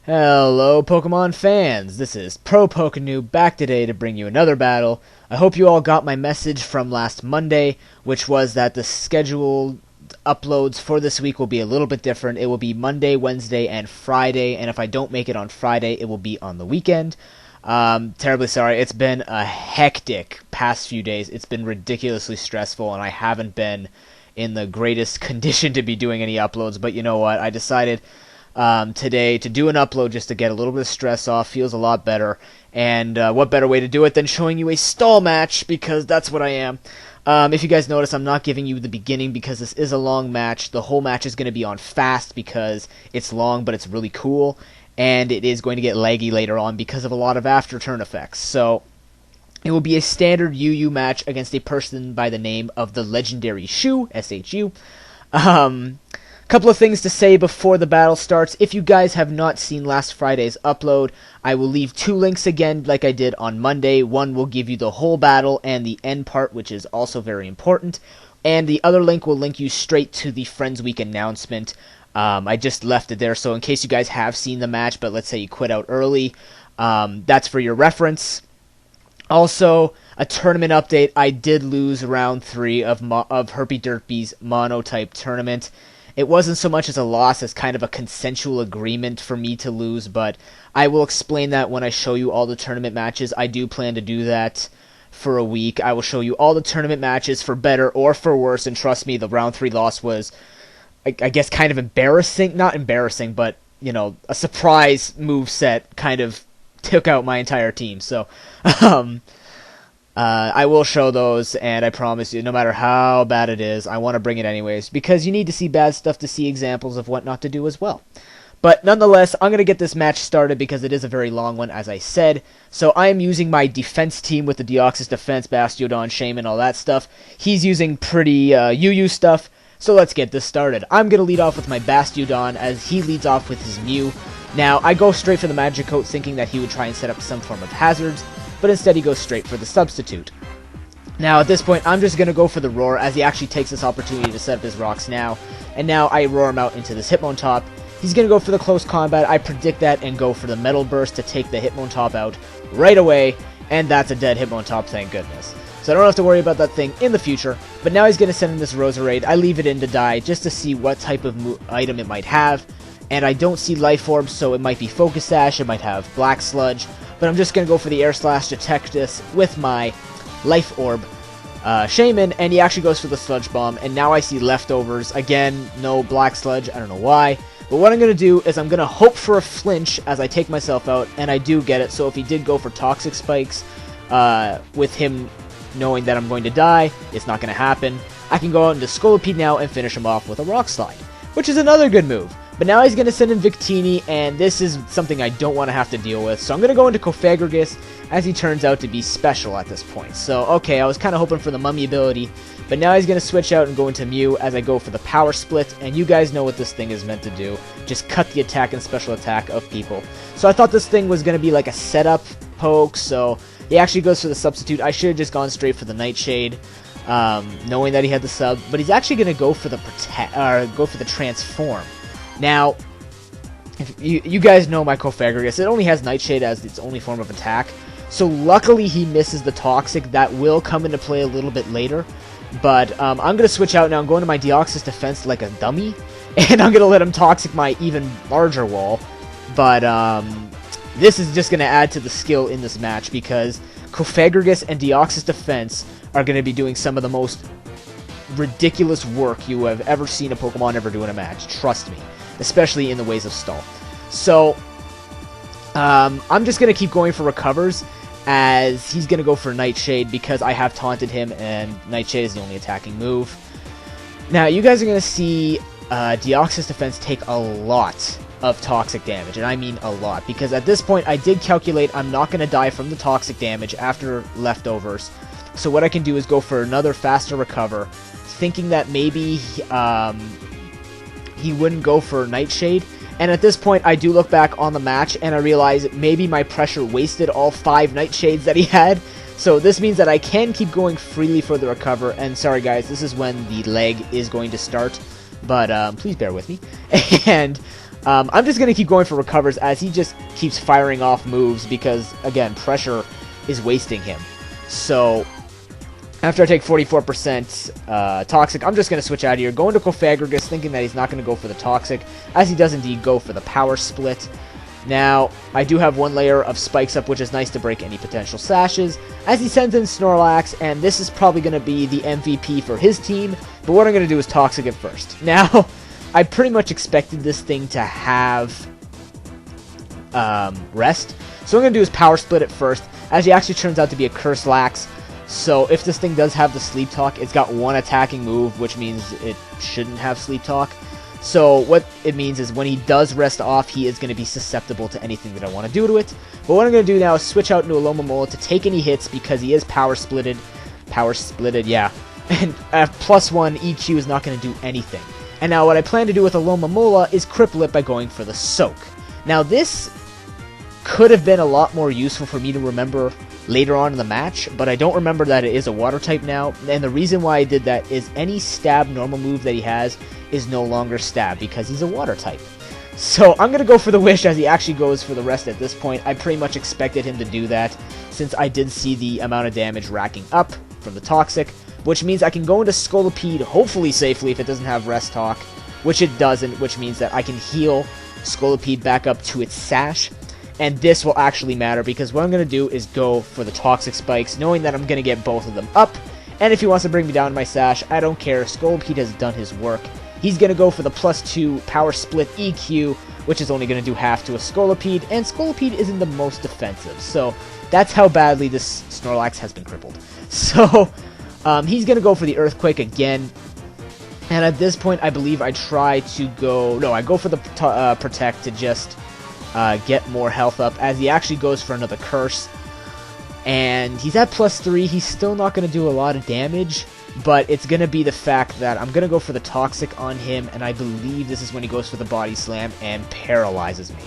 Hello Pokemon fans, this is ProPokeNoob back today to bring you another battle. I hope you all got my message from last Monday, which was that the scheduled uploads for this week will be a little bit different. It will be Monday, Wednesday, and Friday, and if I don't make it on Friday, it will be on the weekend. Terribly sorry, it's been a hectic past few days. It's been ridiculously stressful, and I haven't been in the greatest condition to be doing any uploads, but you know what, I decided today to do an upload just to get a little bit of stress off. Feels a lot better, and what better way to do it than showing you a stall match, because that's what I am. If you guys notice, I'm not giving you the beginning because this is a long match. The whole match is going to be on fast because it's long, but it's really cool, and it is going to get laggy later on because of a lot of after turn effects. So it will be a standard UU match against a person by the name of the legendary Shu, SHU. Couple of things to say before the battle starts. If you guys have not seen last Friday's upload, I will leave two links again like I did on Monday. One will give you the whole battle and the end part, which is also very important. And the other link will link you straight to the Friends Week announcement. I just left it there, so in case you guys have seen the match, but let's say you quit out early, that's for your reference. Also, a tournament update. I did lose round 3 of Herpy Derpy's mono-type tournament. It wasn't so much as a loss as kind of a consensual agreement for me to lose, but I will explain that when I show you all the tournament matches. I do plan to do that for a week. I will show you all the tournament matches for better or for worse, and trust me, the round 3 loss was, I guess, kind of embarrassing. Not embarrassing, but, you know, a surprise move set kind of took out my entire team. So, I will show those, and I promise you, no matter how bad it is, I want to bring it anyways, because you need to see bad stuff to see examples of what not to do as well. But nonetheless, I'm going to get this match started because it is a very long one, as I said. So I am using my defense team with the Deoxys defense, Bastiodon, Shaman, all that stuff. He's using pretty UU stuff, so let's get this started. I'm going to lead off with my Bastiodon as he leads off with his Mew. Now, I go straight for the Magikarp thinking that he would try and set up some form of hazards, but instead he goes straight for the substitute. Now, at this point, I'm just going to go for the Roar, as he actually takes this opportunity to set up his rocks now, and now I roar him out into this Hitmontop. He's going to go for the close combat. I predict that and go for the Metal Burst to take the Hitmontop out right away, and that's a dead Hitmontop, thank goodness. So I don't have to worry about that thing in the future, but now he's going to send in this Roserade. I leave it in to die just to see what type of item it might have, and I don't see Life Orb, so it might be Focus Sash, it might have Black Sludge, but I'm just going to go for the Air Slash to tech this with my Life Orb Shaman, and he actually goes for the Sludge Bomb, and now I see Leftovers. Again, no Black Sludge, I don't know why, but what I'm going to do is I'm going to hope for a flinch as I take myself out, and I do get it. So if he did go for Toxic Spikes, with him knowing that I'm going to die, it's not going to happen. I can go out into Scolipede now and finish him off with a Rock Slide, which is another good move. But now he's going to send in Victini, and this is something I don't want to have to deal with. So I'm going to go into Cofagrigus, as he turns out to be special at this point. So, okay, I was kind of hoping for the Mummy ability, but now he's going to switch out and go into Mew as I go for the Power Split, and you guys know what this thing is meant to do. Just cut the attack and special attack of people. So I thought this thing was going to be like a setup poke, so he actually goes for the substitute. I should have just gone straight for the Nightshade, knowing that he had the sub, but he's actually going to go for the Transform. Now, if you guys know my Cofagrigus, it only has Nightshade as its only form of attack, so luckily he misses the Toxic. That will come into play a little bit later, but I'm going to switch out now. I'm going to my Deoxys defense like a dummy, and I'm going to let him Toxic my even larger wall, but this is just going to add to the skill in this match, because Cofagrigus and Deoxys defense are going to be doing some of the most ridiculous work you have ever seen a Pokemon ever do in a match, trust me. Especially in the ways of stall. So, I'm just going to keep going for recovers, as he's going to go for Nightshade because I have taunted him, and Nightshade is the only attacking move. Now, you guys are going to see Deoxys defense take a lot of toxic damage, and I mean a lot, because at this point I did calculate I'm not going to die from the toxic damage after Leftovers. So what I can do is go for another faster recover, thinking that maybe he wouldn't go for Nightshade, and at this point I do look back on the match and I realize maybe my pressure wasted all 5 Nightshades that he had, so this means that I can keep going freely for the recover, and sorry guys, this is when the leg is going to start, but please bear with me, and I'm just going to keep going for recovers as he just keeps firing off moves because, again, pressure is wasting him. So, after I take 44% Toxic, I'm just going to switch out of here. Go into Cofagrigus, thinking that he's not going to go for the Toxic, as he does indeed go for the Power Split. Now, I do have one layer of Spikes up, which is nice to break any potential sashes, as he sends in Snorlax, and this is probably going to be the MVP for his team, but what I'm going to do is Toxic it first. Now, I pretty much expected this thing to have Rest, so what I'm going to do is Power Split it first, as he actually turns out to be a Curselax. So if this thing does have the Sleep Talk, it's got one attacking move, which means it shouldn't have Sleep Talk. So what it means is when he does rest off, he is going to be susceptible to anything that I want to do to it. But what I'm going to do now is switch out into a Alomomola to take any hits because he is Power Splitted. Power Splitted, yeah. And at +1, EQ is not going to do anything. And now what I plan to do with a Alomomola is cripple it by going for the Soak. Now this could have been a lot more useful for me to remember later on in the match, but I don't remember that it is a water type now, and the reason why I did that is any stab normal move that he has is no longer stab because he's a water type. So I'm going to go for the Wish as he actually goes for the rest at this point. I pretty much expected him to do that since I did see the amount of damage racking up from the Toxic, which means I can go into Scolipede hopefully safely if it doesn't have Rest Talk, which it doesn't, which means that I can heal Scolipede back up to its Sash. And this will actually matter because what I'm going to do is go for the Toxic Spikes, knowing that I'm going to get both of them up. And if he wants to bring me down to my Sash, I don't care. Scolipede has done his work. He's going to go for the +2 Power Split EQ, which is only going to do half to a Scolipede, and Scolipede isn't the most defensive. So that's how badly this Snorlax has been crippled. So he's going to go for the Earthquake again. And at this point, I believe I try to go... No, I go for the Protect to just... get more health up as he actually goes for another Curse, and he's at +3. He's still not going to do a lot of damage, but it's going to be the fact that I'm going to go for the Toxic on him, and I believe this is when he goes for the Body Slam and paralyzes me.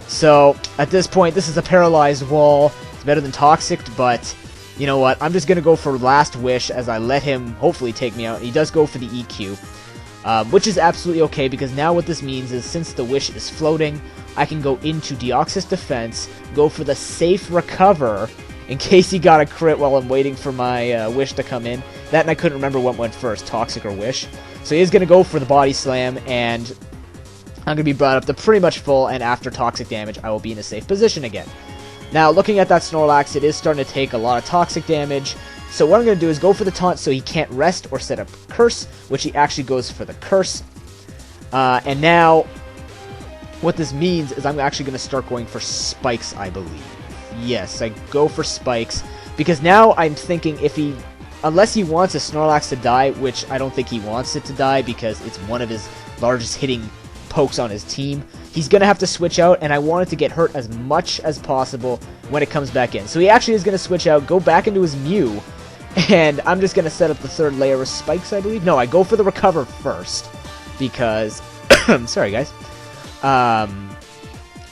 So at this point, this is a paralyzed wall. It's better than Toxic, but you know what, I'm just going to go for Last Wish as I let him hopefully take me out. He does go for the EQ, which is absolutely okay because now what this means is since the Wish is floating, I can go into Deoxys Defense, go for the safe Recover, in case he got a crit while I'm waiting for my Wish to come in. That and I couldn't remember what went first, Toxic or Wish. So he is going to go for the Body Slam, and I'm going to be brought up to pretty much full, and after Toxic damage, I will be in a safe position again. Now, looking at that Snorlax, it is starting to take a lot of Toxic damage, so what I'm going to do is go for the Taunt so he can't rest or set up Curse, which he actually goes for the Curse. And now... what this means is I'm actually going to start going for Spikes, I believe. Yes, I go for Spikes, because now I'm thinking if he... unless he wants a Snorlax to die, which I don't think he wants it to die because it's one of his largest hitting pokes on his team, he's going to have to switch out, and I want it to get hurt as much as possible when it comes back in. So he actually is going to switch out, go back into his Mew, and I'm just going to set up the third layer of Spikes, I believe. No, I go for the Recover first, because... sorry, guys. I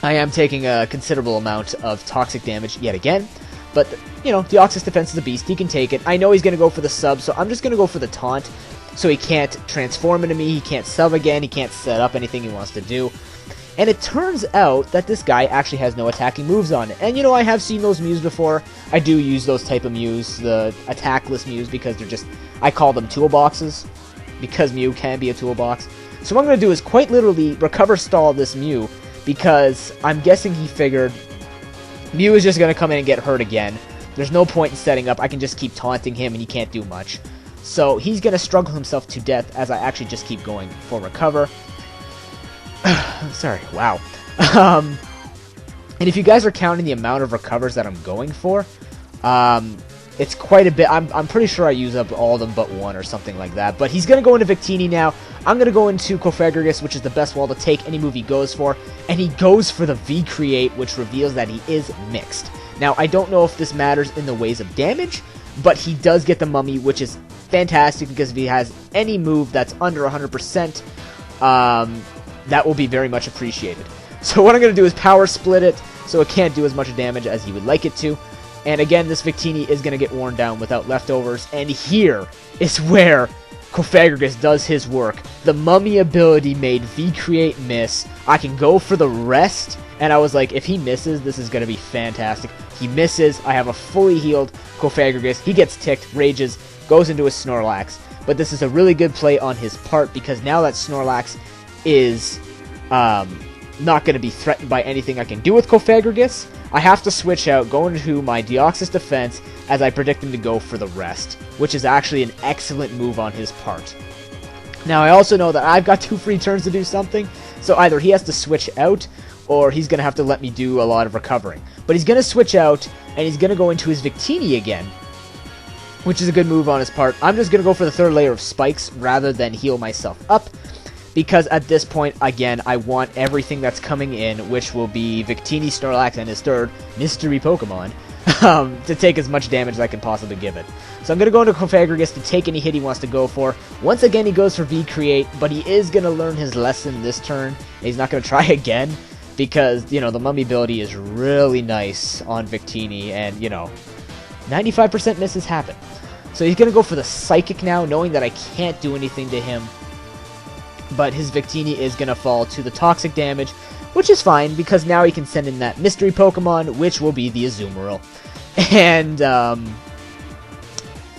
am taking a considerable amount of Toxic damage yet again, but, you know, Deoxys Defense is a beast, he can take it. I know he's going to go for the sub, so I'm just going to go for the Taunt, so he can't transform into me, he can't sub again, he can't set up anything he wants to do. And it turns out that this guy actually has no attacking moves on it. And, you know, I have seen those Mews before. I do use those type of Mews, the attackless Mews, because they're just, I call them toolboxes, because Mew can be a toolbox. So what I'm going to do is quite literally recover stall this Mew, because I'm guessing he figured Mew is just going to come in and get hurt again. There's no point in setting up, I can just keep taunting him and he can't do much. So he's going to struggle himself to death as I actually just keep going for recover. Sorry, wow. And if you guys are counting the amount of recovers that I'm going for, it's quite a bit. I'm pretty sure I use up all of them but one or something like that. But he's going to go into Victini now. I'm going to go into Cofagrigus, which is the best wall to take any move he goes for. And he goes for the V-Create, which reveals that he is mixed. Now, I don't know if this matters in the ways of damage, but he does get the Mummy, which is fantastic because if he has any move that's under 100%, that will be very much appreciated. So what I'm going to do is Power Split it, so it can't do as much damage as he would like it to. And again, this Victini is going to get worn down without leftovers. And here is where Cofagrigus does his work. The Mummy ability made V-Create miss. I can go for the rest, and I was like, if he misses, this is going to be fantastic. He misses. I have a fully healed Cofagrigus. He gets ticked, rages, goes into his Snorlax. But this is a really good play on his part, because now that Snorlax is not going to be threatened by anything I can do with Cofagrigus, I have to switch out, go into my Deoxys defense, as I predict him to go for the rest, which is actually an excellent move on his part. Now, I also know that I've got 2 free turns to do something, so either he has to switch out, or he's going to have to let me do a lot of recovering. But he's going to switch out, and he's going to go into his Victini again, which is a good move on his part. I'm just going to go for the 3rd layer of spikes, rather than heal myself up, because at this point, again, I want everything that's coming in, which will be Victini, Snorlax, and his 3rd mystery Pokemon, to take as much damage as I can possibly give it. So I'm going to go into Cofagrigus to take any hit he wants to go for. Once again, he goes for V-Create, but he is going to learn his lesson this turn, and he's not going to try again, because, you know, the Mummy ability is really nice on Victini, and, you know, 95% misses happen. So he's going to go for the Psychic now, knowing that I can't do anything to him. But his Victini is going to fall to the toxic damage, which is fine, because now he can send in that mystery Pokemon, which will be the Azumarill. And,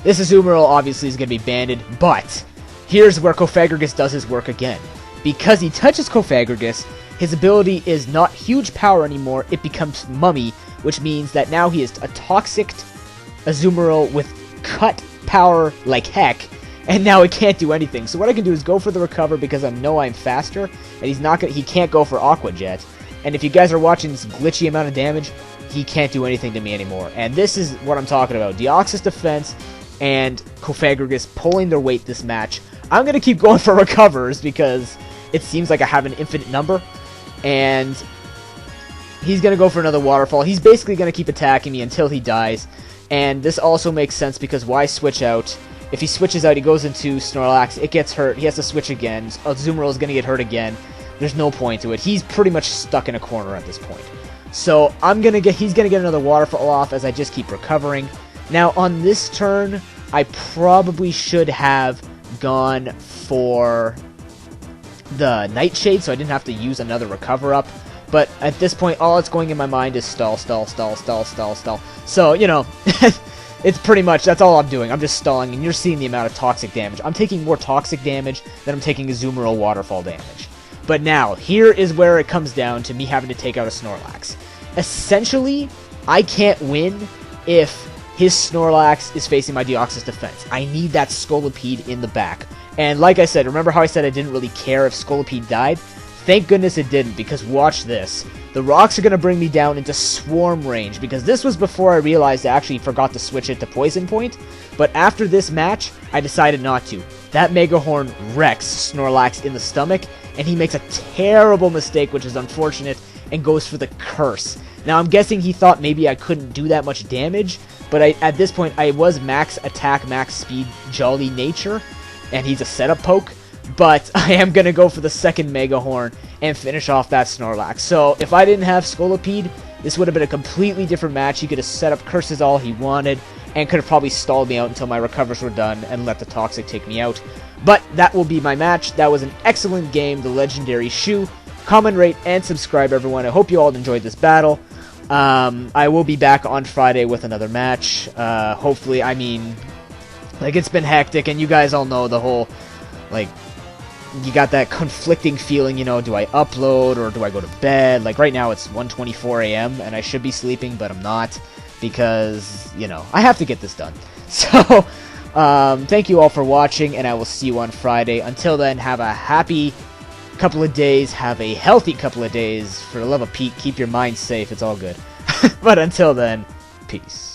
this Azumarill obviously is going to be banded, but here's where Cofagrigus does his work again. Because he touches Cofagrigus, his ability is not huge power anymore, it becomes Mummy, which means that now he is a toxic Azumarill with cut power like heck, and now it can't do anything. So what I can do is go for the recover, because I know I'm faster, and he can't go for Aqua Jet. And if you guys are watching this glitchy amount of damage, he can't do anything to me anymore. And this is what I'm talking about. Deoxys defense and Cofagrigus pulling their weight this match. I'm going to keep going for recovers, because it seems like I have an infinite number. And he's going to go for another waterfall. He's basically going to keep attacking me until he dies. And this also makes sense, because why switch out? If he switches out, he goes into Snorlax, it gets hurt, he has to switch again, Azumarill is going to get hurt again, there's no point to it. He's pretty much stuck in a corner at this point. So he's going to get another waterfall off as I just keep recovering. Now, on this turn, I probably should have gone for the Nightshade, so I didn't have to use another recover up. But at this point, all that's going in my mind is stall, stall, stall, stall, stall, stall. So, you know, it's pretty much, that's all I'm doing. I'm just stalling, and you're seeing the amount of toxic damage. I'm taking more toxic damage than I'm taking Azumarill waterfall damage. But now, here is where it comes down to me having to take out a Snorlax. Essentially, I can't win if his Snorlax is facing my Deoxys defense. I need that Scolipede in the back. And like I said, remember how I said I didn't really care if Scolipede died? Thank goodness it didn't, because watch this. The rocks are going to bring me down into Swarm range, because this was before I realized I actually forgot to switch it to Poison Point. But after this match, I decided not to. That Mega Horn wrecks Snorlax in the stomach, and he makes a terrible mistake, which is unfortunate, and goes for the Curse. Now, I'm guessing he thought maybe I couldn't do that much damage, but at this point, I was max attack, max speed, Jolly Nature, and he's a setup poke. But I am going to go for the second Mega Horn and finish off that Snorlax. So if I didn't have Scolipede, this would have been a completely different match. He could have set up curses all he wanted and could have probably stalled me out until my recovers were done and let the Toxic take me out. But that will be my match. That was an excellent game, the Legendary Shoe. Comment, rate, and subscribe, everyone. I hope you all enjoyed this battle. I will be back on Friday with another match. Hopefully, I mean, like, it's been hectic, and you guys all know the whole, like, you got that conflicting feeling, you know, do I upload or do I go to bed? Like, right now it's 1:24 a.m. and I should be sleeping, but I'm not, because, you know, I have to get this done. So, thank you all for watching, and I will see you on Friday. Until then, have a happy couple of days, have a healthy couple of days. For the love of Pete, keep your mind safe, it's all good. But until then, peace.